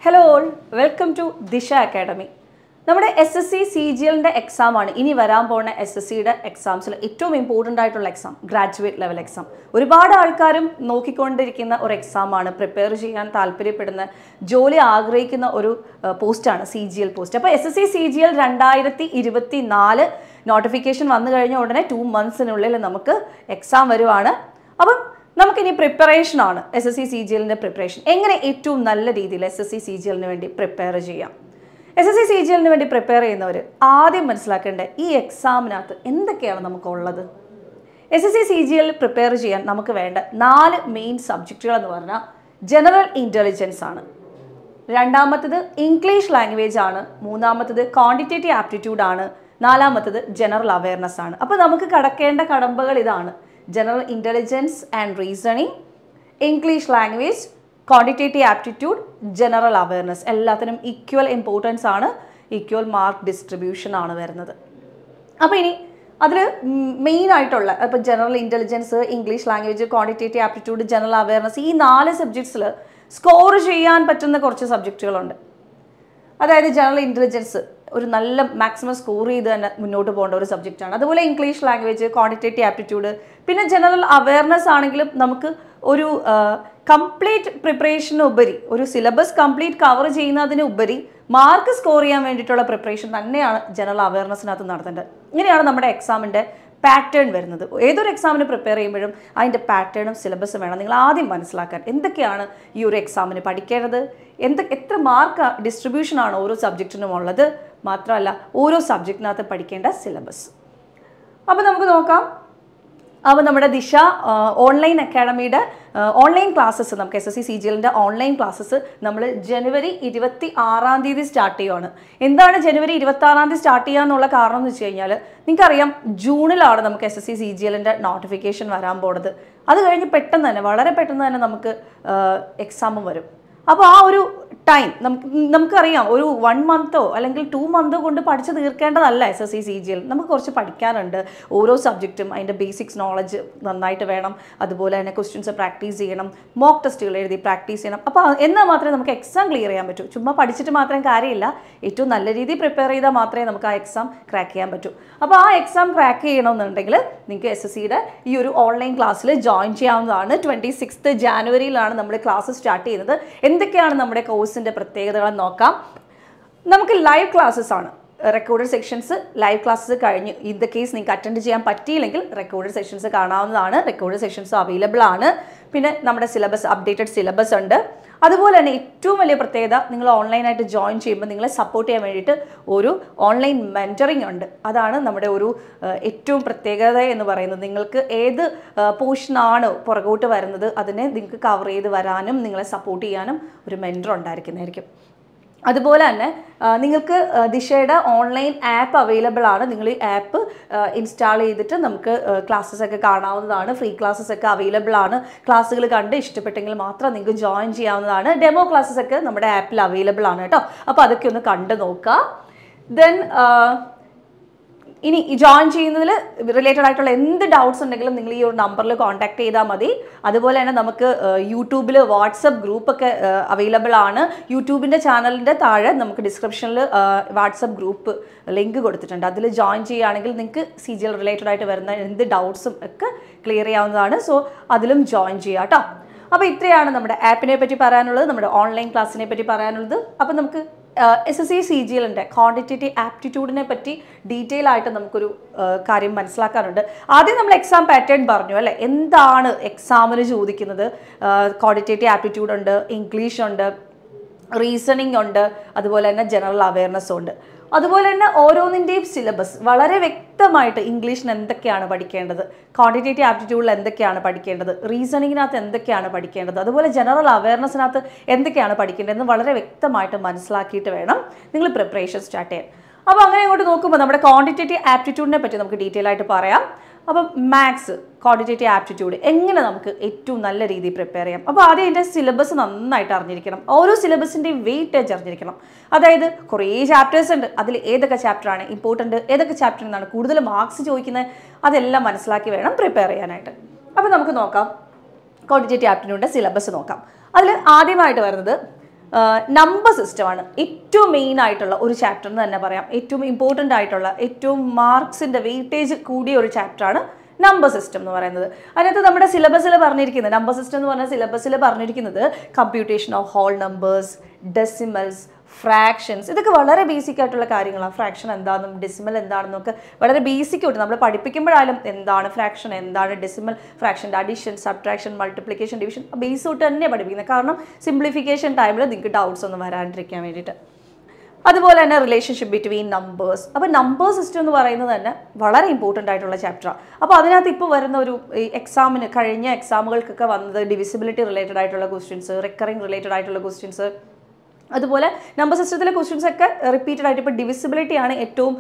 Hello all, welcome to Disha Academy. നമ്മുടെ SSC CGLന്റെ exam ആണ് ഇനി വരാൻ പോകുന്ന SSCയുടെ എക്സാംസിൽ ഏറ്റവും ഇമ്പോർട്ടൻ്റ് ആയിട്ടുള്ള എക്സാം, ഗ്രാജുവേറ്റ് ലെവൽ എക്സാം. ഒരുപാട് ആൾക്കാരും നോക്കിക്കൊണ്ടിരിക്കുന്ന ഒരു എക്സാം ആണ്, പ്രിപ്പയർ ചെയ്യാൻ താല്പര്യപ്പെടുന്ന, ജോലി ആഗ്രഹിക്കുന്ന ഒരു പോസ്റ്റാണ് CGL പോസ്റ്റ്. അപ്പോൾ SSC CGL 2024 നോട്ടിഫിക്കേഷൻ വന്നു കഴിഞ്ഞ ഉടനെ 2 monthsനുള്ളിൽ നമുക്ക് എക്സാം വരുവാണ്. അപ്പം നമുക്കിനി പ്രിപ്പറേഷൻ ആണ്, SSC CGLന്റെ പ്രിപ്പറേഷൻ എങ്ങനെ ഏറ്റവും നല്ല രീതിയിൽ SSC CGLന് വേണ്ടി പ്രിപ്പയർ ചെയ്യാം. SSC CGLന് വേണ്ടി പ്രിപ്പയർ ചെയ്യുന്നവർ ആദ്യം മനസ്സിലാക്കേണ്ട ഈ എക്സാമിനകത്ത് എന്തൊക്കെയാണ് നമുക്കുള്ളത്. SSC CGL പ്രിപ്പയർ ചെയ്യാൻ നമുക്ക് വേണ്ട 4 മെയിൻ സബ്ജക്റ്റുകൾ എന്ന് പറഞ്ഞാൽ ജനറൽ ഇൻ്റലിജൻസ് ആണ്, രണ്ടാമത്തത് ഇംഗ്ലീഷ് ലാംഗ്വേജ് ആണ്, മൂന്നാമത്തത് ക്വാണ്ടിറ്റേറ്റീവ് ആപ്റ്റിറ്റ്യൂഡ് ആണ്, നാലാമത്തത് ജനറൽ അവയർനെസ് ആണ്. അപ്പോൾ നമുക്ക് കടക്കേണ്ട കടമ്പകൾ ഇതാണ്: general intelligence and reasoning, English language, quantitative aptitude, general awareness. എല്ലാത്തിനും ഈക്വൽ ഇമ്പോർട്ടൻസ് ആണ്, ഈക്വൽ മാർക്ക് ഡിസ്ട്രിബ്യൂഷൻ ആണ് വരുന്നത്. അപ്പോൾ ഇനി അതിൽ മെയിൻ ആയിട്ടുള്ള ഇപ്പോൾ general intelligence, English language, quantitative aptitude, general awareness, ഈ 4 സബ്ജക്ട്സിൽ സ്കോർ ചെയ്യാൻ പറ്റുന്ന കുറച്ച് സബ്ജക്റ്റുകളുണ്ട്. അതായത് ജനറൽ ഇൻ്റലിജൻസ് ഒരു നല്ല മാക്സിമം സ്കോർ ചെയ്ത് തന്നെ മുന്നോട്ട് പോകേണ്ട ഒരു സബ്ജക്റ്റാണ്. അതുപോലെ ഇംഗ്ലീഷ് ലാംഗ്വേജ്, ക്വാണ്ടിറ്റേറ്റീവ് ആപ്റ്റിറ്റ്യൂഡ്, പിന്നെ ജനറൽ അവയർനെസ് ആണെങ്കിലും നമുക്ക് ഒരു കംപ്ലീറ്റ് പ്രിപ്പറേഷന് ഉപരി, ഒരു സിലബസ് കംപ്ലീറ്റ് കവർ ചെയ്യുന്നതിന് ഉപരി മാർക്ക് സ്കോർ ചെയ്യാൻ വേണ്ടിയിട്ടുള്ള പ്രിപ്പറേഷൻ തന്നെയാണ് ജനറൽ അവയർനെസ്സിനകത്ത് നടത്തേണ്ടത്. ഇങ്ങനെയാണ് നമ്മുടെ എക്സാമിൻ്റെ പാറ്റേൺ വരുന്നത്. ഏതൊരു എക്സാമിന് പ്രിപ്പയർ ചെയ്യുമ്പോഴും അതിൻ്റെ പാറ്റേണും സിലബസും വേണം നിങ്ങൾ ആദ്യം മനസ്സിലാക്കാൻ. എന്തൊക്കെയാണ് ഈ ഒരു എക്സാമിന് പഠിക്കേണ്ടത്, എത്ര മാർക്ക് ഡിസ്ട്രിബ്യൂഷനാണ് ഓരോ സബ്ജക്റ്റിനും ഉള്ളത്, മാത്രമല്ല ഓരോ സബ്ജക്റ്റിനകത്ത് പഠിക്കേണ്ട സിലബസ്. അപ്പോൾ നമുക്ക് നോക്കാം. അപ്പോൾ നമ്മുടെ ദിശ ഓൺലൈൻ അക്കാഡമിയുടെ ഓൺലൈൻ ക്ലാസ്സസ്, നമുക്ക് SSC CGLന്റെ ഓൺലൈൻ ക്ലാസ്സസ് നമ്മൾ ജനുവരി 26 സ്റ്റാർട്ട് ചെയ്യുവാണ്. എന്താണ് ജനുവരി 26 സ്റ്റാർട്ട് ചെയ്യുക എന്നുള്ള കാരണം എന്ന് വെച്ച് കഴിഞ്ഞാൽ, നിങ്ങൾക്കറിയാം ജൂണിലാണ് നമുക്ക് SSC CGLന്റെ നോട്ടിഫിക്കേഷൻ വരാൻ പോകുന്നത്. അത് കഴിഞ്ഞ് പെട്ടെന്ന് തന്നെ, വളരെ പെട്ടെന്ന് തന്നെ നമുക്ക് എക്സാമും വരും. അപ്പോൾ ആ ഒരു ടൈം നമുക്കറിയാം, ഒരു 1 monthോ അല്ലെങ്കിൽ 2 monthോ കൊണ്ട് പഠിച്ച് തീർക്കേണ്ടതല്ല SSC CGL. നമുക്ക് കുറച്ച് പഠിക്കാനുണ്ട്. ഓരോ സബ്ജക്റ്റും അതിൻ്റെ ബേസിക്സ് നോളജ് നന്നായിട്ട് വേണം. അതുപോലെ തന്നെ ക്വസ്റ്റ്യൻസ് പ്രാക്ടീസ് ചെയ്യണം, മോക്ക് ടെസ്റ്റുകൾ എഴുതി പ്രാക്ടീസ് ചെയ്യണം. അപ്പോൾ എന്നാൽ മാത്രമേ നമുക്ക് എക്സാം ക്ലിയർ ചെയ്യാൻ പറ്റൂ. ചുമ്മാ പഠിച്ചിട്ട് മാത്രം കാര്യമില്ല, ഏറ്റവും നല്ല രീതിയിൽ പ്രിപ്പയർ ചെയ്താൽ മാത്രമേ നമുക്ക് ആ എക്സാം ക്രാക്ക് ചെയ്യാൻ പറ്റൂ. അപ്പോൾ ആ എക്സാം ക്രാക്ക് ചെയ്യണമെന്നുണ്ടെങ്കിൽ നിങ്ങൾക്ക് SSCയുടെ ഈ ഒരു ഓൺലൈൻ ക്ലാസ്സിൽ ജോയിൻ ചെയ്യാവുന്നതാണ്. 26 ജാനുവരിയിലാണ് നമ്മൾ ക്ലാസ് സ്റ്റാർട്ട് ചെയ്യുന്നത്. എന്തൊക്കെയാണ് നമ്മുടെ കോഴ്സിൻ്റെ പ്രത്യേകതകളെന്ന് നോക്കാം. നമുക്ക് ലൈവ് ക്ലാസ്സസ് ആണ്, റെക്കോർഡഡ് സെക്ഷൻസ്. ലൈവ് ക്ലാസ്സസ് കഴിഞ്ഞ് ഇൻ ദ കേസ് നിങ്ങൾക്ക് അറ്റൻഡ് ചെയ്യാൻ പറ്റിയില്ലെങ്കിൽ റെക്കോർഡഡ് സെക്ഷൻസ് കാണാവുന്നതാണ്. റെക്കോർഡഡ് സെക്ഷൻസ് അവൈലബിൾ ആണ്. പിന്നെ നമ്മുടെ സിലബസ്, അപ്ഡേറ്റഡ് സിലബസ് ഉണ്ട്. അതുപോലെ തന്നെ ഏറ്റവും വലിയ പ്രത്യേകത, നിങ്ങൾ ഓൺലൈനായിട്ട് ജോയിൻ ചെയ്യുമ്പോൾ നിങ്ങളെ സപ്പോർട്ട് ചെയ്യാൻ വേണ്ടിയിട്ട് ഒരു ഓൺലൈൻ മെൻറ്ററിങ് ഉണ്ട്. അതാണ് നമ്മുടെ ഒരു ഏറ്റവും പ്രത്യേകത എന്ന് പറയുന്നത്. നിങ്ങൾക്ക് ഏത് പോർഷനാണ് പുറകോട്ട് വരുന്നത് അതിനെ നിങ്ങൾക്ക് കവർ ചെയ്ത് വരാനും നിങ്ങളെ സപ്പോർട്ട് ചെയ്യാനും ഒരു മെൻറ്റർ ഉണ്ടായിരിക്കുന്നതായിരിക്കും. അതുപോലെ തന്നെ നിങ്ങൾക്ക് ദിശയുടെ ഓൺലൈൻ ആപ്പ് അവൈലബിൾ ആണ്. നിങ്ങൾ ഈ ആപ്പ് ഇൻസ്റ്റാൾ ചെയ്തിട്ട് നമുക്ക് ക്ലാസ്സസ് ഒക്കെ കാണാവുന്നതാണ്. ഫ്രീ ക്ലാസ്സസ് ഒക്കെ അവൈലബിൾ ആണ്. ക്ലാസ്സുകൾ കണ്ട് ഇഷ്ടപ്പെട്ടെങ്കിൽ മാത്രം നിങ്ങൾക്ക് ജോയിൻ ചെയ്യാവുന്നതാണ്. ഡെമോ ക്ലാസ്സസ് ഒക്കെ നമ്മുടെ ആപ്പിൽ അവൈലബിൾ ആണ് കേട്ടോ. അപ്പോൾ അതൊക്കെ ഒന്ന് കണ്ടു നോക്കുക. ദെൻ ഇനി ജോയിൻ ചെയ്യുന്നതിൽ റിലേറ്റഡ് ആയിട്ടുള്ള എന്ത് ഡൗട്ട്സ് ഉണ്ടെങ്കിലും നിങ്ങൾ ഈ ഒരു നമ്പറിൽ കോൺടാക്ട് ചെയ്താൽ മതി. അതുപോലെ തന്നെ നമുക്ക് യൂട്യൂബിൽ വാട്സപ്പ് ഗ്രൂപ്പൊക്കെ അവൈലബിൾ ആണ്. യൂട്യൂബിൻ്റെ ചാനലിൻ്റെ താഴെ നമുക്ക് ഡിസ്ക്രിപ്ഷനിൽ വാട്സപ്പ് ഗ്രൂപ്പ് ലിങ്ക് കൊടുത്തിട്ടുണ്ട്. അതിൽ ജോയിൻ ചെയ്യുകയാണെങ്കിൽ നിങ്ങൾക്ക് CGL റിലേറ്റഡ് ആയിട്ട് വരുന്ന എന്ത് ഡൗട്ട്സും ഒക്കെ ക്ലിയർ ചെയ്യാവുന്നതാണ്. സോ അതിലും ജോയിൻ ചെയ്യുക കേട്ടോ. അപ്പോൾ ഇത്രയാണ് നമ്മുടെ ആപ്പിനെ പറ്റി പറയാനുള്ളത്, നമ്മുടെ ഓൺലൈൻ ക്ലാസ്സിനെ പറ്റി പറയാനുള്ളത്. അപ്പോൾ നമുക്ക് SSC CGLന്റെ ക്വാണ്ടിറ്റേറ്റീവ് ആപ്റ്റിറ്റ്യൂഡിനെ പറ്റി ഡീറ്റെയിൽ ആയിട്ട് നമുക്കൊരു കാര്യം മനസ്സിലാക്കാനുണ്ട്. ആദ്യം നമ്മൾ എക്സാം പാറ്റേൺ പറഞ്ഞു അല്ലേ, എന്താണ് എക്സാമിന് ചോദിക്കുന്നത്. ക്വാണ്ടിറ്റേറ്റീവ് ആപ്റ്റിറ്റ്യൂഡ് ഉണ്ട്, ഇംഗ്ലീഷ് ഉണ്ട്, റീസണിങ് ഉണ്ട്, അതുപോലെ തന്നെ ജനറൽ അവയർനെസ് ഉണ്ട്. അതുപോലെ തന്നെ ഓരോന്നിൻ്റെയും സിലബസ് വളരെ വ്യക്തമായിട്ട്, ഇംഗ്ലീഷിന് എന്തൊക്കെയാണ് പഠിക്കേണ്ടത്, ക്വാണ്ടിറ്റേറ്റീവ് ആപ്റ്റിറ്റ്യൂഡിൽ എന്തൊക്കെയാണ് പഠിക്കേണ്ടത്, റീസണിങ്ങിനകത്ത് എന്തൊക്കെയാണ് പഠിക്കേണ്ടത്, അതുപോലെ ജനറൽ അവയർനെസ്സിനകത്ത് എന്തൊക്കെയാണ് പഠിക്കേണ്ടതെന്ന് വളരെ വ്യക്തമായിട്ട് മനസ്സിലാക്കിയിട്ട് വേണം നിങ്ങൾ പ്രിപ്പറേഷൻ സ്റ്റാർട്ട് ചെയ്യാൻ. അപ്പോൾ അങ്ങനെ അങ്ങോട്ട് നോക്കുമ്പോൾ നമ്മുടെ ക്വാണ്ടിറ്റേറ്റീവ് ആപ്റ്റിറ്റ്യൂഡിനെ പറ്റി നമുക്ക് ഡീറ്റെയിൽ ആയിട്ട് പറയാം. അപ്പം മാത്സ്, ക്വാണ്ടിറ്റേറ്റീവ് ആപ്റ്റിറ്റ്യൂഡ് എങ്ങനെ നമുക്ക് ഏറ്റവും നല്ല രീതിയിൽ പ്രിപ്പയർ ചെയ്യാം. അപ്പോൾ ആദ്യം അതിൻ്റെ സിലബസ് നന്നായിട്ട് അറിഞ്ഞിരിക്കണം. ഓരോ സിലബസിൻ്റെയും വെയിറ്റേജ് അറിഞ്ഞിരിക്കണം. അതായത് കുറേ ചാപ്റ്റേഴ്സ് ഉണ്ട്, അതിൽ ഏതൊക്കെ ചാപ്റ്ററാണ് ഇമ്പോർട്ടൻറ്റ്, ഏതൊക്കെ ചാപ്റ്ററിൽ നിന്നാണ് കൂടുതൽ മാർക്സ് ചോദിക്കുന്നത്, അതെല്ലാം മനസ്സിലാക്കി വേണം പ്രിപ്പയർ ചെയ്യാനായിട്ട്. അപ്പോൾ നമുക്ക് നോക്കാം ക്വാണ്ടിറ്റേറ്റീവ് ആപ്റ്റിറ്റ്യൂഡിൻ്റെ സിലബസ് നോക്കാം. അതിൽ ആദ്യമായിട്ട് വരുന്നത് നമ്പർ സിസ്റ്റമാണ് ഏറ്റവും മെയിൻ ആയിട്ടുള്ള ഒരു ചാപ്റ്റർ എന്ന് തന്നെ പറയാം. ഏറ്റവും ഇമ്പോർട്ടൻ്റ് ആയിട്ടുള്ള, ഏറ്റവും മാർക്സിൻ്റെ വെയിറ്റേജ് കൂടിയ ഒരു ചാപ്റ്ററാണ് നമ്പർ സിസ്റ്റം എന്ന് പറയുന്നത്. അതിനകത്ത് നമ്മുടെ സിലബസിൽ പറഞ്ഞിരിക്കുന്നത്, നമ്പർ സിസ്റ്റം എന്ന് പറഞ്ഞാൽ സിലബസിൽ പറഞ്ഞിരിക്കുന്നത് computation of whole numbers, decimals, fractions, ഇതൊക്കെ വളരെ ബേസിക് ആയിട്ടുള്ള കാര്യങ്ങളാണ്. ഫ്രാക്ഷൻ എന്താണെന്നും ഡെസിമൽ എന്താണെന്നും ഒക്കെ വളരെ ബേസിക് ആയിട്ട് നമ്മൾ പഠിപ്പിക്കുമ്പോഴായാലും എന്താണ് ഫ്രാക്ഷൻ, എന്താണ് ഡെസിമൽ, ഫ്രാക്ഷൻ്റെ addition, subtraction, multiplication, division base തൊട്ട് തന്നെ പഠിപ്പിക്കുന്നത്. കാരണം സിംപ്ലിഫിക്കേഷൻ ടൈമിൽ നിങ്ങൾക്ക് ഡൗട്ട്സ് ഒന്നും വരാണ്ടിരിക്കാൻ വേണ്ടിയിട്ട്. അതുപോലെ തന്നെ റിലേഷൻഷിപ്പ് ബിറ്റ്വീൻ നമ്പേഴ്സ്. അപ്പോൾ നമ്പർ സിസ്റ്റം എന്ന് പറയുന്നത് തന്നെ വളരെ ഇമ്പോർട്ടൻ്റ് ആയിട്ടുള്ള ചാപ്റ്ററാണ്. അപ്പോൾ അതിനകത്ത് ഇപ്പോൾ വരുന്ന ഒരു എക്സാമിന്, കഴിഞ്ഞ എക്സാമുകൾക്കൊക്കെ വന്നത് ഡിവിസിബിലിറ്റി റിലേറ്റഡ് ആയിട്ടുള്ള ക്വസ്റ്റ്യൻസ്, റിക്കറിംഗ് റിലേറ്റഡ് ആയിട്ടുള്ള ക്വസ്റ്റ്യൻസ്, അതുപോലെ നമ്പർ സിസ്റ്റത്തിലെ ക്വസ്റ്റ്യൻസ് ഒക്കെ റിപ്പീറ്റഡ് ആയിട്ട് ഇപ്പോൾ ഡിവിസിബിലിറ്റി ആണ് ഏറ്റവും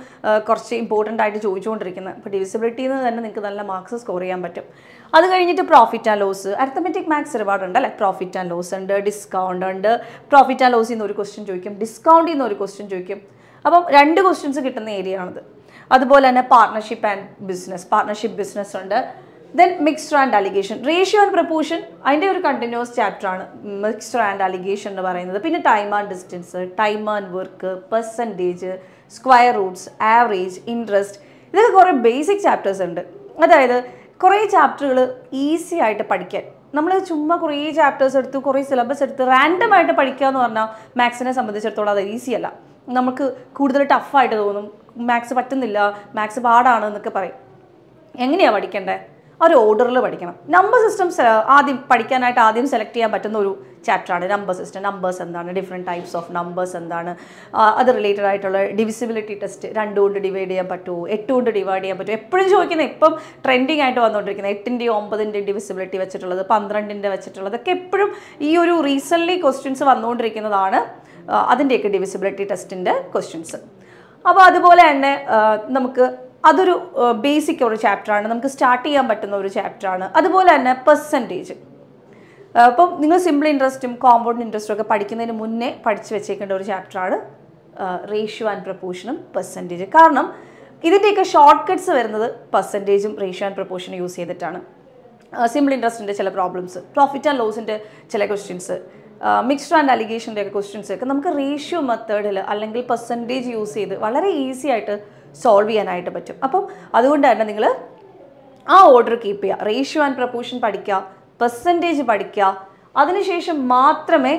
കുറച്ച് ഇമ്പോർട്ടൻ്റ് ആയിട്ട് ചോദിച്ചുകൊണ്ടിരിക്കുന്നത്. അപ്പോൾ ഡിവിസിബിലിറ്റിയിൽ നിന്ന് തന്നെ നിങ്ങൾക്ക് നല്ല മാർക്സ് സ്കോർ ചെയ്യാൻ പറ്റും. അത് കഴിഞ്ഞിട്ട് profit and loss, arithmetic maths ഒരുപാടുണ്ട് അല്ലേ. പ്രോഫിറ്റ് ആൻഡ് ലോസ് ഉണ്ട്, ഡിസ്കൗണ്ട് ഉണ്ട്. പ്രോഫിറ്റ് ആൻഡ് ലോസിൽ നിന്ന് ഒരു ക്വസ്റ്റ്യൻ ചോദിക്കും, ഡിസ്കൗണ്ടിൽ നിന്ന് ഒരു ക്വസ്റ്റ്യൻ ചോദിക്കും. അപ്പം 2 ക്വസ്റ്റ്യൻസ് കിട്ടുന്ന ഏരിയ ആണിത്. അതുപോലെ തന്നെ പാർട്ട്ണർഷിപ്പ് ബിസിനസ് ഉണ്ട്. Then mixed and allegation, ratio and proportion, അതിൻ്റെ ഒരു കണ്ടിന്യൂസ് ചാപ്റ്ററാണ് മിക്സ്ഡ് ആൻഡ് അലിഗേഷൻ എന്ന് പറയുന്നത്. പിന്നെ time and distance, time and work, percentage, square Roots, average, interest, ഇതൊക്കെ കുറേ ബേസിക് ചാപ്റ്റേഴ്സ് ഉണ്ട്. അതായത് കുറേ ചാപ്റ്ററുകൾ ഈസി ആയിട്ട് പഠിക്കാൻ, നമ്മൾ ചുമ്മാ കുറേ ചാപ്റ്റേഴ്സ് എടുത്ത് കുറേ സിലബസ് എടുത്ത് റാൻഡം ആയിട്ട് പഠിക്കുക എന്ന് പറഞ്ഞാൽ മാത്സിനെ സംബന്ധിച്ചിടത്തോളം അത് ഈസി അല്ല. നമുക്ക് കൂടുതൽ ടഫായിട്ട് തോന്നും, മാത്സ് പറ്റുന്നില്ല, മാത്സ് പാടാണ് എന്നൊക്കെ പറയും. എങ്ങനെയാണ് പഠിക്കേണ്ടത്? ഒരു ഓർഡറിൽ പഠിക്കണം. നമ്പർ സിസ്റ്റംസ് പഠിക്കാനായിട്ട് ആദ്യം സെലക്ട് ചെയ്യാൻ പറ്റുന്ന ഒരു ചാപ്റ്ററാണ് നമ്പർ സിസ്റ്റം. നമ്പേഴ്സ് എന്താണ്, ഡിഫറെൻറ്റ് ടൈപ്സ് ഓഫ് നമ്പേഴ്സ് എന്താണ്, അത് റിലേറ്റഡ് ആയിട്ടുള്ള ഡിവിസിബിലിറ്റി ടെസ്റ്റ്, 2 കൊണ്ട് ഡിവൈഡ് ചെയ്യാൻ പറ്റുമോ, 8 കൊണ്ട് ഡിവൈഡ് ചെയ്യാൻ പറ്റുമോ, എപ്പോഴും ചോദിക്കുന്നത്, ഇപ്പം ട്രെൻഡിങ് ആയിട്ട് വന്നുകൊണ്ടിരിക്കുന്നത് 8ൻ്റെയും 9ൻ്റെയും ഡിവിസിബിലിറ്റി വെച്ചിട്ടുള്ളത്, 12ൻ്റെ വെച്ചിട്ടുള്ളതൊക്കെ എപ്പോഴും ഈ ഒരു റീസെൻ്റ്ലി ക്വസ്റ്റ്യൻസ് വന്നുകൊണ്ടിരിക്കുന്നതാണ് അതിൻ്റെയൊക്കെ ഡിവിസിബിലിറ്റി ടെസ്റ്റിൻ്റെ ക്വസ്റ്റ്യൻസ്. അപ്പോൾ അതുപോലെ തന്നെ നമുക്ക് അതൊരു ബേസിക് ഒരു ചാപ്റ്ററാണ്, നമുക്ക് സ്റ്റാർട്ട് ചെയ്യാൻ പറ്റുന്ന ഒരു ചാപ്റ്ററാണ്. അതുപോലെ തന്നെ പെർസെൻറ്റേജ്, അപ്പം നിങ്ങൾ സിമ്പിൾ ഇൻട്രസ്റ്റും കോമ്പൗണ്ട് ഇൻട്രസ്റ്റും ഒക്കെ പഠിക്കുന്നതിന് മുന്നേ പഠിച്ചു വെച്ചേക്കേണ്ട ഒരു ചാപ്റ്ററാണ് റേഷ്യോ ആൻഡ് പ്രപ്പോർഷനും പെർസെൻറ്റേജ്. കാരണം ഇതിൻ്റെയൊക്കെ ഷോർട്ട് കട്ട്സ് വരുന്നത് പെർസെൻറ്റേജും റേഷ്യോ ആൻഡ് പ്രപ്പോർഷനും യൂസ് ചെയ്തിട്ടാണ്. സിമ്പിൾ ഇൻട്രസ്റ്റിൻ്റെ ചില പ്രോബ്ലംസ്, പ്രോഫിറ്റ് ആൻഡ് ലോസിൻ്റെ ചില ക്വസ്റ്റ്യൻസ്, മിക്സ്ഡ് ആൻഡ് അലിഗേഷൻ്റെ ഒക്കെ ക്വസ്റ്റ്യൻസ് ഒക്കെ നമുക്ക് റേഷ്യോ മെത്തേഡിൽ അല്ലെങ്കിൽ പെർസെൻറ്റേജ് യൂസ് ചെയ്ത് വളരെ ഈസി ആയിട്ട് സോൾവ് ചെയ്യാനായിട്ട് പറ്റും. അപ്പം അതുകൊണ്ട് തന്നെ നിങ്ങൾ ആ ഓർഡർ കീപ്പ് ചെയ്യുക. റേഷ്യോ ആൻഡ് പ്രപ്പോർഷൻ പഠിക്കുക, പെർസെൻറ്റേജ് പഠിക്കുക, അതിനുശേഷം മാത്രമേ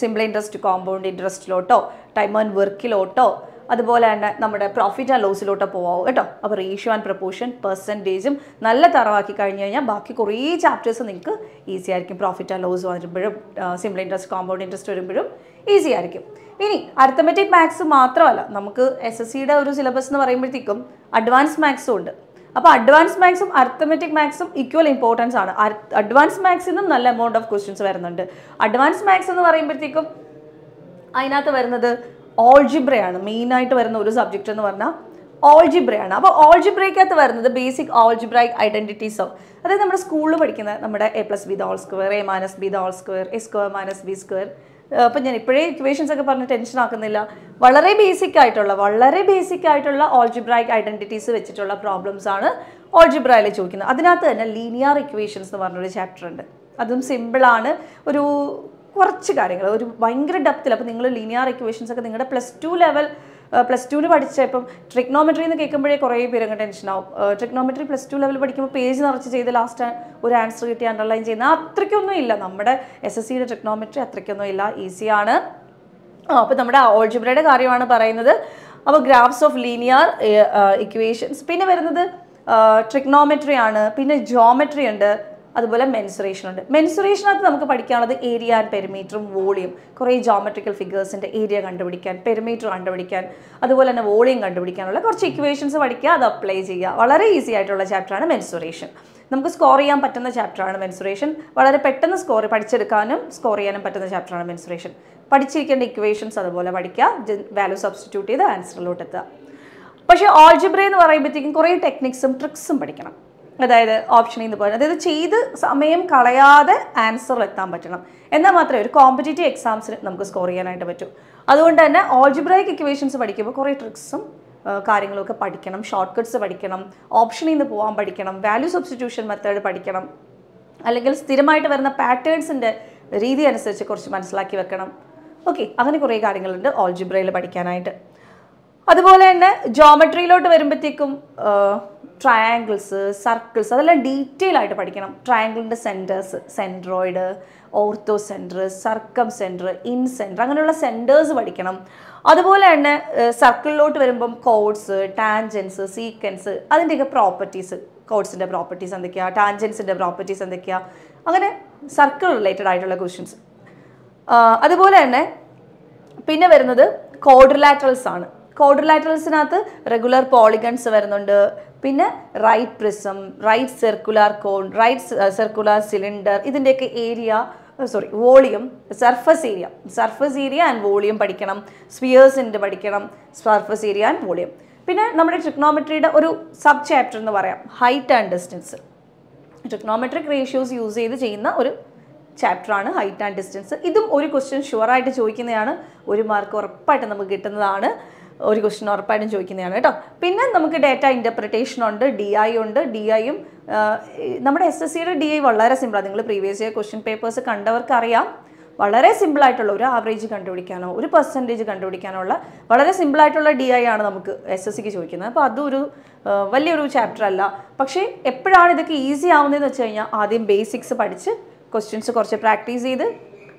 സിമ്പിൾ ഇൻട്രസ്റ്റ് കോമ്പൗണ്ട് ഇൻട്രസ്റ്റിലോട്ടോ ടൈം ആൻഡ് വർക്കിലോട്ടോ അതുപോലെ തന്നെ നമ്മുടെ പ്രോഫിറ്റ് ആൻഡ് ലോസിലോട്ടോ പോകാവൂ കേട്ടോ. അപ്പോൾ റേഷ്യോ ആൻഡ് പ്രപ്പോർഷൻ പെർസെൻറ്റേജും നല്ല തറവാക്കി കഴിഞ്ഞ് കഴിഞ്ഞാൽ ബാക്കി കുറേ ചാപ്റ്റേഴ്സ് നിങ്ങൾക്ക് ഈസി ആയിരിക്കും. പ്രോഫിറ്റ് ആൻഡ് ലോസ് വരുമ്പോഴും സിമ്പിൾ ഇൻട്രസ്റ്റ് കോമ്പൗണ്ട് ഇൻട്രസ്റ്റ് വരുമ്പോഴും ഈസി ആയിരിക്കും. ഇനി അരിത്തമെറ്റിക് മാത്സ് മാത്രമല്ല, നമുക്ക് SSCയുടെ ഒരു സിലബസ് എന്ന് പറയുമ്പോഴത്തേക്കും അഡ്വാൻസ് മാത്സും ഉണ്ട്. അപ്പോൾ അഡ്വാൻസ് മാത്സും അരിത്തമെറ്റിക് മാത്സും ഈക്വൽ ഇമ്പോർട്ടൻസ് ആണ്. അഡ്വാൻസ് മാത്സിൽ നിന്നും നല്ല എമൗണ്ട് ഓഫ് ക്വസ്റ്റ്യൻസ് വരുന്നുണ്ട്. അഡ്വാൻസ് മാത്സ് എന്ന് പറയുമ്പോഴത്തേക്കും അതിനകത്ത് വരുന്നത് ഓൾജിബ്രയാണ്. മെയിനായിട്ട് വരുന്ന ഒരു സബ്ജക്റ്റ് എന്ന് പറഞ്ഞാൽ ഓൾജിബ്രയാണ്. അപ്പോൾ ഓൾജിബ്രയ്ക്കകത്ത് വരുന്നത് ബേസിക് ഓൾജിബ്രൈക് ഐഡൻറ്റിറ്റീസോ, അതായത് നമ്മുടെ സ്കൂളിൽ പഠിക്കുന്ന നമ്മുടെ A+B², A-B², A² അപ്പോൾ ഞാൻ ഇപ്പോഴേ ഇക്വേഷൻസ് ഒക്കെ പറഞ്ഞ് ടെൻഷൻ ആക്കുന്നില്ല. വളരെ ബേസിക് ആയിട്ടുള്ള ഓൾജിബ്രൈക് ഐഡൻറ്റിറ്റീസ് വെച്ചിട്ടുള്ള പ്രോബ്ലംസ് ആണ് ഓൾജിബ്രയിൽ ചോദിക്കുന്നത്. അതിനകത്ത് തന്നെ ലീനിയർ ഇക്വേഷൻസ് എന്ന് പറഞ്ഞൊരു ചാപ്റ്റർ ഉണ്ട്. അതും സിമ്പിളാണ്, ഒരു കുറച്ച് കാര്യങ്ങൾ ഒരു ഭയങ്കര ഡെപ്തിൽ. അപ്പോൾ നിങ്ങൾ ലീനിയർ ഇക്വേഷൻസ് ഒക്കെ നിങ്ങളുടെ +2 പഠിച്ച ഇപ്പം ട്രിഗ്നോമെട്രി എന്ന് കേൾക്കുമ്പോഴേ കുറേ പേരങ്ങ് ടെൻഷനാവും. ട്രിഗ്നോമെട്രി +2 ലെവൽ പഠിക്കുമ്പോൾ പേജ് നിറച്ച് ചെയ്ത് ലാസ്റ്റ് ഒരു ആൻസർ കിട്ടി അണ്ടർലൈൻ ചെയ്യുന്ന അത്രയ്ക്കൊന്നും ഇല്ല. നമ്മുടെ SSCയുടെ ട്രിഗ്നോമെട്രി അത്രയ്ക്കൊന്നും ഇല്ല, ഈസിയാണ്. അപ്പോൾ നമ്മുടെ ഓൾജിബ്രയുടെ കാര്യമാണ് പറയുന്നത്. അപ്പോൾ ഗ്രാഫ്സ് ഓഫ് ലീനിയർ ഇക്വേഷൻസ്, പിന്നെ വരുന്നത് ട്രിഗ്നോമെട്രി ആണ്, പിന്നെ ജോമെട്രി ഉണ്ട്, അതുപോലെ മെൻസുറേഷൻ ഉണ്ട്. മെൻസുറേഷനകത്ത് നമുക്ക് പഠിക്കാനുള്ളത് ഏരിയ ആൻഡ് പെരിമീറ്ററും വോളിയം, കുറേ ജോമെട്രിക്കൽ ഫിഗേഴ്സിൻ്റെ ഏരിയ കണ്ടുപിടിക്കാൻ, പെരിമീറ്റർ കണ്ടുപിടിക്കാൻ, അതുപോലെ തന്നെ വോളിയം കണ്ടുപിടിക്കാനുള്ള കുറച്ച് ഇക്വേഷൻസ് പഠിക്കുക, അത് അപ്ലൈ ചെയ്യുക. വളരെ ഈസി ആയിട്ടുള്ള ചാപ്റ്ററാണ് മെൻസുറേഷൻ. നമുക്ക് സ്കോർ ചെയ്യാൻ പറ്റുന്ന ചാപ്റ്ററാണ് മെൻസുറേഷൻ. വളരെ പെട്ടെന്ന് പഠിച്ചെടുക്കാനും സ്കോർ ചെയ്യാനും പറ്റുന്ന ചാപ്റ്ററാണ് മെൻസുറേഷൻ. പഠിച്ചിരിക്കേണ്ട ഇക്വേഷൻസ് അതുപോലെ പഠിക്കുക, വാല്യൂ സബ്സ്റ്റിറ്റ്യൂട്ട് ചെയ്ത് ആൻസറിലോട്ട് എത്തുക. പക്ഷേ ഓൾജിബ്ര എന്ന് പറയുമ്പോഴത്തേക്കും കുറേ ടെക്നിക്സും ട്രിക്സും പഠിക്കണം. അതായത് ഓപ്ഷനിൽ നിന്ന് പോകാൻ, അതായത് ചെയ്ത് സമയം കളയാതെ ആൻസറിൽ എത്താൻ പറ്റണം. എന്നാൽ മാത്രമേ ഒരു കോമ്പറ്റേറ്റീവ് എക്സാംസിന് നമുക്ക് സ്കോർ ചെയ്യാനായിട്ട് പറ്റൂ. അതുകൊണ്ട് തന്നെ ഓൾജിബ്രൈക് ഇക്വേഷൻസ് പഠിക്കുമ്പോൾ കുറേ ട്രിക്സും കാര്യങ്ങളൊക്കെ പഠിക്കണം, ഷോർട്ട് കട്ട്സ് പഠിക്കണം, ഓപ്ഷനിൽ നിന്ന് പോകാൻ പഠിക്കണം, വാല്യൂ സബ്സ്റ്റിറ്റ്യൂഷൻ മെത്തേഡ് പഠിക്കണം, അല്ലെങ്കിൽ സ്ഥിരമായിട്ട് വരുന്ന പാറ്റേൺസിൻ്റെ രീതി അനുസരിച്ച് കുറച്ച് മനസ്സിലാക്കി വെക്കണം. ഓക്കെ, അങ്ങനെ കുറേ കാര്യങ്ങളുണ്ട് ഓൾജിബ്രയിൽ പഠിക്കാനായിട്ട്. അതുപോലെ തന്നെ ജോമെട്രിയിലോട്ട് വരുമ്പോഴത്തേക്കും ട്രയാങ്കിൾസ്, സർക്കിൾസ് അതെല്ലാം ഡീറ്റെയിൽ ആയിട്ട് പഠിക്കണം. ട്രയാങ്കിളിൻ്റെ centres, centroid, orthocentre, circumcentre, incentre, അങ്ങനെയുള്ള സെൻറ്റേഴ്സ് പഠിക്കണം. അതുപോലെ തന്നെ സർക്കിളിലോട്ട് വരുമ്പം കോഡ്സ്, ടാൻജൻസ്, സീക്വൻസ്, അതിൻ്റെയൊക്കെ പ്രോപ്പർട്ടീസ്, കോഡ്സിൻ്റെ പ്രോപ്പർട്ടീസ് എന്തൊക്കെയാണ്, ടാൻജൻസിൻ്റെ പ്രോപ്പർട്ടീസ് എന്തൊക്കെയാണ്, അങ്ങനെ സർക്കിൾ റിലേറ്റഡ് ആയിട്ടുള്ള ക്വസ്റ്റ്യൻസ്. അതുപോലെ തന്നെ പിന്നെ വരുന്നത് ക്വാഡ്രിലാറ്ററൽസ് ആണ്. ക്വാഡ്രിലാറ്ററൽസിനകത്ത് റെഗുലർ പോളിഗൺസ് വരുന്നുണ്ട്, പിന്നെ right prism, right circular cone, right circular cylinder, ഇതിൻ്റെയൊക്കെ volume, surface area and volume പഠിക്കണം. സ്ഫിയേഴ്സിൻ്റെ പഠിക്കണം, സർഫസ് ഏരിയ ആൻഡ് വോളിയം. പിന്നെ നമ്മുടെ ട്രിഗ്നോമെട്രിയുടെ ഒരു സബ് ചാപ്റ്റർ എന്ന് പറയാം, height and distance. Trigonometric ratios use ചെയ്ത് ചെയ്യുന്ന ഒരു ചാപ്റ്ററാണ് ഹൈറ്റ് ആൻഡ് ഡിസ്റ്റൻസ്. ഇതും ഒരു ക്വസ്റ്റ്യൻ ഷുവറായിട്ട് ചോദിക്കുന്നതാണ്, 1 മാർക്ക് ഉറപ്പായിട്ട് നമുക്ക് കിട്ടുന്നതാണ്, ഒരു ക്വസ്റ്റ്യൻ ഉറപ്പായിട്ടും ചോദിക്കുന്നതാണ് കേട്ടോ. പിന്നെ നമുക്ക് ഡേറ്റ ഇൻ്റർപ്രിട്ടേഷൻ ഉണ്ട്, DI ഉണ്ട്. DIയും നമ്മുടെ SSCയുടെ DI വളരെ സിമ്പിളാണ്. നിങ്ങൾ പ്രീവിയസ് ഇയർ ക്വസ്റ്റ്യൻ പേപ്പേഴ്സ് കണ്ടവർക്ക് അറിയാം, വളരെ സിമ്പിളായിട്ടുള്ള ഒരു ആവറേജ് കണ്ടുപിടിക്കാനോ ഒരു പെർസെൻറ്റേജ് കണ്ടുപിടിക്കാനോ ഉള്ള വളരെ സിമ്പിളായിട്ടുള്ള DI ആണ് നമുക്ക് SSCക്ക് ചോദിക്കുന്നത്. അപ്പോൾ അതൊരു വലിയൊരു ചാപ്റ്റർ അല്ല. പക്ഷേ എപ്പോഴാണ് ഇതൊക്കെ ഈസി ആവുന്നതെന്ന് വെച്ച് കഴിഞ്ഞാൽ ആദ്യം ബേസിക്സ് പഠിച്ച് ക്വസ്റ്റ്യൻസ് കുറച്ച് പ്രാക്ടീസ് ചെയ്ത്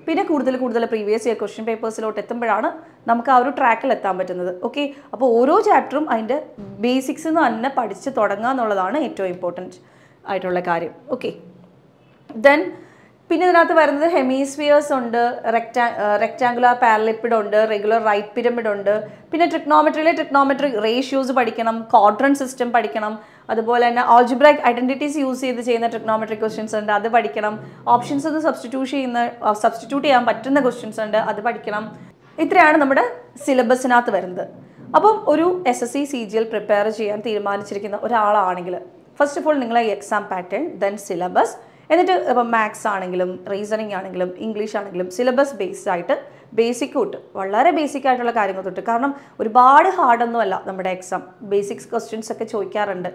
പിന്നെ കൂടുതൽ പ്രീവിയസ് ഇയർ ക്വസ്റ്റ്യൻ പേപ്പേഴ്സിലോട്ട് എത്തുമ്പോഴാണ് നമുക്ക് ആ ഒരു ട്രാക്കിൽ എത്താൻ പറ്റുന്നത്. ഓക്കെ, അപ്പോൾ ഓരോ ചാപ്റ്ററും അതിൻ്റെ ബേസിക്സ് തന്നെ പഠിച്ച് തുടങ്ങുക എന്നുള്ളതാണ് ഏറ്റവും ഇമ്പോർട്ടൻറ്റ് ആയിട്ടുള്ള കാര്യം. ഓക്കെ, ദെൻ പിന്നെ ഇതിനകത്ത് വരുന്നത് ഹെമിസ്ഫിയേഴ്സ് ഉണ്ട്, റെക്റ്റാങ്കുലർ പാരലിപ്പിഡ് ഉണ്ട്, റെഗുലർ റൈറ്റ് പിരമിഡ് ഉണ്ട്. പിന്നെ ട്രിഗ്നോമെട്രിക് റേഷ്യോസ് പഠിക്കണം, ക്വാഡ്രന്റ് സിസ്റ്റം പഠിക്കണം. അതുപോലെ തന്നെ ആൾജിബ്രൈക് ഐഡന്റിറ്റീസ് യൂസ് ചെയ്ത് ചെയ്യുന്ന ട്രിഗ്നോമെട്രിക് ക്വസ്റ്റ്യൻസ് ഉണ്ട്, അത് പഠിക്കണം. ഓപ്ഷൻസ് ഒന്ന് സബ്സ്റ്റിറ്റ്യൂട്ട് ചെയ്യാൻ പറ്റുന്ന ക്വസ്റ്റ്യൻസ് ഉണ്ട്, അത് പഠിക്കണം. ഇത്രയാണ് നമ്മുടെ സിലബസിനകത്ത് വരുന്നത്. അപ്പം ഒരു SSC CGL പ്രിപ്പയർ ചെയ്യാൻ തീരുമാനിച്ചിരിക്കുന്ന ഒരാളാണെങ്കിൽ ഫസ്റ്റ് ഓഫ് ഓൾ നിങ്ങൾ ഈ എക്സാം പാറ്റേൺ, ദെൻ സിലബസ്, എന്നിട്ട് ഇപ്പം മാത്സ് ആണെങ്കിലും റീസണിങ് ആണെങ്കിലും ഇംഗ്ലീഷ് ആണെങ്കിലും സിലബസ് ബേസ്ഡ് ആയിട്ട് ബേസിക് തൊട്ട് വളരെ ബേസിക് ആയിട്ടുള്ള കാര്യങ്ങൾ തൊട്ട്, കാരണം ഒരുപാട് ഹാർഡൊന്നുമല്ല നമ്മുടെ എക്സാം. ബേസിക്സ് ക്വസ്റ്റ്യൻസ് ഒക്കെ ചോദിക്കാറുണ്ട്,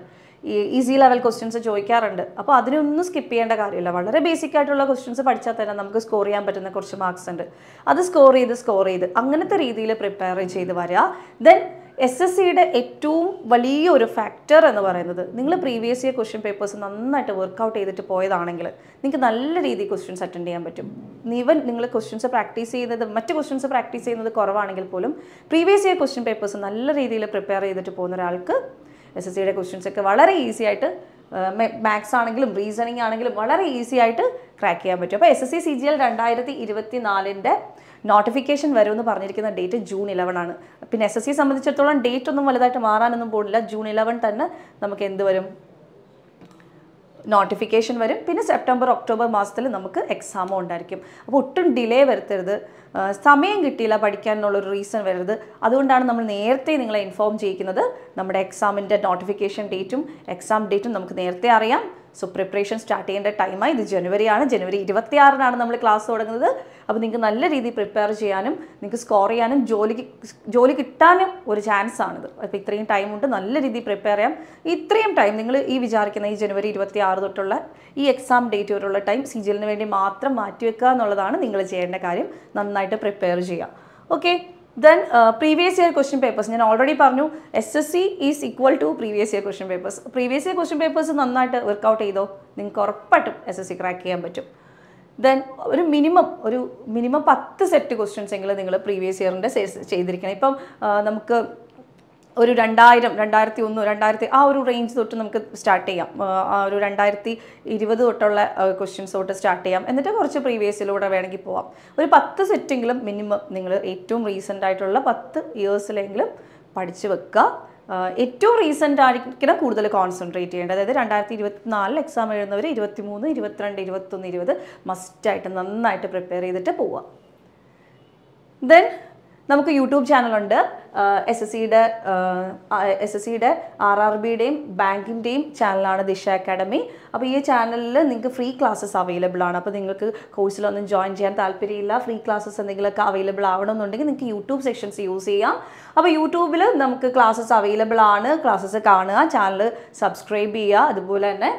ഈസി ലെവൽ ക്വസ്റ്റ്യൻസ് ചോദിക്കാറുണ്ട്. അപ്പോൾ അതിനൊന്നും സ്കിപ്പ് ചെയ്യേണ്ട കാര്യമില്ല. വളരെ ബേസിക് ആയിട്ടുള്ള ക്വസ്റ്റ്യൻസ് പഠിച്ചാൽ തന്നെ നമുക്ക് സ്കോർ ചെയ്യാൻ പറ്റുന്ന കുറച്ച് മാർക്സ് ഉണ്ട്. അത് സ്കോർ ചെയ്ത് അങ്ങനത്തെ രീതിയിൽ പ്രിപ്പയർ ചെയ്ത് വരിക. ദെൻ SSCയുടെ ഏറ്റവും വലിയൊരു ഫാക്ടർ എന്ന് പറയുന്നത് നിങ്ങൾ പ്രീവിയസ് ഇയർ ക്വസ്റ്റ്യൻ പേപ്പേഴ്സ് നന്നായിട്ട് വർക്കൗട്ട് ചെയ്തിട്ട് പോയതാണെങ്കിൽ നിങ്ങൾക്ക് നല്ല രീതിയിൽ ക്വസ്റ്റ്യൻസ് അറ്റൻഡ് ചെയ്യാൻ പറ്റും. ഈവൻ നിങ്ങൾ ക്വസ്റ്റ്യൻസ് പ്രാക്ടീസ് ചെയ്യുന്നത് മറ്റ് ക്വസ്റ്റ്യൻസ് പ്രാക്ടീസ് ചെയ്യുന്നത് കുറവാണെങ്കിൽ പോലും പ്രീവിയസ് ഇയർ ക്വസ്റ്റ്യൻ പേപ്പേഴ്സ് നല്ല രീതിയിൽ പ്രിപ്പയർ ചെയ്തിട്ട് പോകുന്ന ഒരാൾക്ക് SSCയുടെ ക്വസ്റ്റ്യൻസ് ഒക്കെ വളരെ ഈസി ആയിട്ട്, മാത്സ് ആണെങ്കിലും റീസണിങ് ആണെങ്കിലും വളരെ ഈസി ആയിട്ട് ക്രാക്ക് ചെയ്യാൻ പറ്റും. അപ്പോൾ SSC CGL 2024 നോട്ടിഫിക്കേഷൻ വരുമെന്ന് പറഞ്ഞിരിക്കുന്ന ഡേറ്റ് June 11 ആണ്. പിന്നെ SSC സംബന്ധിച്ചിടത്തോളം ഡേറ്റ് ഒന്നും വലുതായിട്ട് മാറാനൊന്നും പോകുന്നില്ല. June 11 തന്നെ നമുക്ക് എന്ത് വരും, നോട്ടിഫിക്കേഷൻ വരും. പിന്നെ സെപ്റ്റംബർ ഒക്ടോബർ മാസത്തിൽ നമുക്ക് എക്സാമും ഉണ്ടായിരിക്കും. അപ്പോൾ ഒട്ടും ഡിലേ വരുത്തരുത്, സമയം കിട്ടിയില്ല പഠിക്കാൻ എന്നുള്ളൊരു റീസൺ വരരുത്. അതുകൊണ്ടാണ് നമ്മൾ നേരത്തെ നിങ്ങളെ ഇൻഫോം ചെയ്യിക്കുന്നത്. നമ്മുടെ എക്സാമിൻ്റെ നോട്ടിഫിക്കേഷൻ ഡേറ്റും എക്സാം ഡേറ്റും നമുക്ക് നേരത്തെ അറിയാം. സോ പ്രിപ്പറേഷൻ സ്റ്റാർട്ട് ചെയ്യേണ്ട ടൈമായി. ഇത് ജനുവരിയാണ്, ജനുവരി 26 നമ്മൾ ക്ലാസ് തുടങ്ങുന്നത്. അപ്പോൾ നിങ്ങൾക്ക് നല്ല രീതിയിൽ പ്രിപ്പയർ ചെയ്യാനും നിങ്ങൾക്ക് സ്കോർ ചെയ്യാനും ജോലി കിട്ടാനും ഒരു ചാൻസ് ആണിത്. അപ്പോൾ ഇത്രയും ടൈമുണ്ട്, നല്ല രീതിയിൽ പ്രിപ്പയർ ചെയ്യാം. ഇത്രയും ടൈം നിങ്ങൾ ഈ വിചാരിക്കുന്ന ഈ ജനുവരി 26 തൊട്ടുള്ള ഈ എക്സാം ഡേറ്റ് വരെയുള്ള ടൈം CGLന് വേണ്ടി മാത്രം മാറ്റിവെക്കുക എന്നുള്ളതാണ് നിങ്ങൾ ചെയ്യേണ്ട കാര്യം. നന്നായിട്ട് പ്രിപ്പയർ ചെയ്യുക. Okay, then previous year question papers ഞാൻ ഓൾറെഡി പറഞ്ഞു. SSC is equal to previous year question papers. Previous year question papers നന്നായിട്ട് വർക്കൗട്ട് ചെയ്തോ, നിങ്ങൾക്ക് ഉറപ്പായിട്ടും SSC ക്രാക്ക് ചെയ്യാൻ പറ്റും. ദെൻ ഒരു മിനിമം 10 സെറ്റ് ക്വസ്റ്റ്യൻസ് എങ്കിലും നിങ്ങൾ പ്രീവിയസ് ഇയറിൻ്റെ ചെയ്തിരിക്കണം. ഇപ്പം നമുക്ക് ഒരു 2000, 2001, 2000 ആ ഒരു റേഞ്ച് തൊട്ട് നമുക്ക് സ്റ്റാർട്ട് ചെയ്യാം. ആ ഒരു 2020 തൊട്ടുള്ള ക്വസ്റ്റ്യൻസ് തൊട്ട് സ്റ്റാർട്ട് ചെയ്യാം. എന്നിട്ട് കുറച്ച് പ്രീവിയസിലൂടെ വേണമെങ്കിൽ പോവാം. ഒരു 10 സെറ്റെങ്കിലും മിനിമം നിങ്ങൾ ഏറ്റവും റീസെൻ്റ് ആയിട്ടുള്ള 10 ഇയേഴ്സിലെങ്കിലും പഠിച്ചു വെക്കുക. ഏറ്റവും റീസെൻ്റ് ആയിരിക്കണം കൂടുതൽ കോൺസെൻട്രേറ്റ് ചെയ്യേണ്ടത്. അതായത് 2024 എക്സാം എഴുതുന്നവർ 23, 22, 21, 20 മസ്റ്റായിട്ട് നന്നായിട്ട് പ്രിപ്പയർ ചെയ്തിട്ട് പോവുക. ദെൻ നമുക്ക് യൂട്യൂബ് ചാനലുണ്ട്. SSCയുടെ RRBയുടെയും ബാങ്കിൻ്റെയും ചാനലാണ് ദിശ അക്കാഡമി. അപ്പോൾ ഈ ചാനലിൽ നിങ്ങൾക്ക് ഫ്രീ ക്ലാസ്സസ് അവൈലബിൾ ആണ്. അപ്പോൾ നിങ്ങൾക്ക് കോഴ്സിലൊന്നും ജോയിൻ ചെയ്യാൻ താല്പര്യമില്ല, ഫ്രീ ക്ലാസ്സസ് എന്തെങ്കിലുമൊക്കെ അവൈലബിൾ ആവണമെന്നുണ്ടെങ്കിൽ നിങ്ങൾക്ക് യൂട്യൂബ് സെക്ഷൻസ് യൂസ് ചെയ്യാം. അപ്പോൾ യൂട്യൂബിൽ നമുക്ക് ക്ലാസ്സസ് അവൈലബിൾ ആണ്. ക്ലാസ്സസ് കാണുക, ചാനൽ സബ്സ്ക്രൈബ് ചെയ്യുക. അതുപോലെ തന്നെ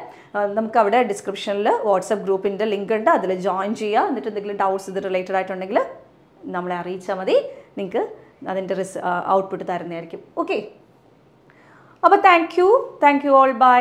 നമുക്ക് അവിടെ ഡിസ്ക്രിപ്ഷനിൽ വാട്സപ്പ് ഗ്രൂപ്പിൻ്റെ ലിങ്ക് ഉണ്ട്, അതിൽ ജോയിൻ ചെയ്യുക. എന്നിട്ട് എന്തെങ്കിലും ഡൗട്ട്സ് ഇത് റിലേറ്റഡ് ആയിട്ടുണ്ടെങ്കിൽ നമ്മളെ അറിയിച്ചാൽ മതി. നിങ്ങൾക്ക് അതിൻ്റെ ഔട്ട്പുട്ട് തരുന്നതായിരിക്കും. ഓക്കെ, അപ്പോൾ താങ്ക് യു ഓൾ, ബൈ.